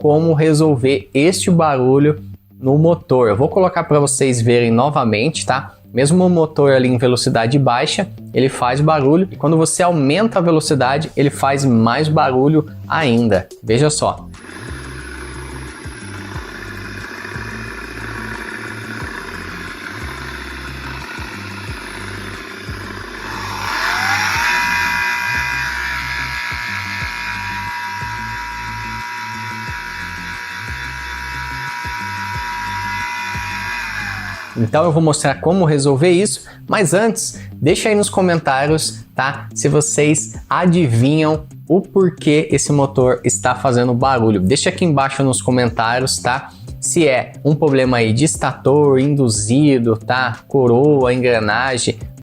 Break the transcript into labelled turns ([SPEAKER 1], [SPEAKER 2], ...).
[SPEAKER 1] como resolver este barulho no motor. Eu vou colocar para vocês verem novamente, tá? Mesmo o motor ali em velocidade baixa, ele faz barulho, e quando você aumenta a velocidade, ele faz mais barulho ainda. Veja só. Então eu vou mostrar como resolver isso, mas antes, deixa aí nos comentários, tá? Se vocês adivinham o porquê esse motor está fazendo barulho. Deixa aqui embaixo nos comentários, tá? Se é um problema aí de estator, induzido, tá? Coroa, engrenagem,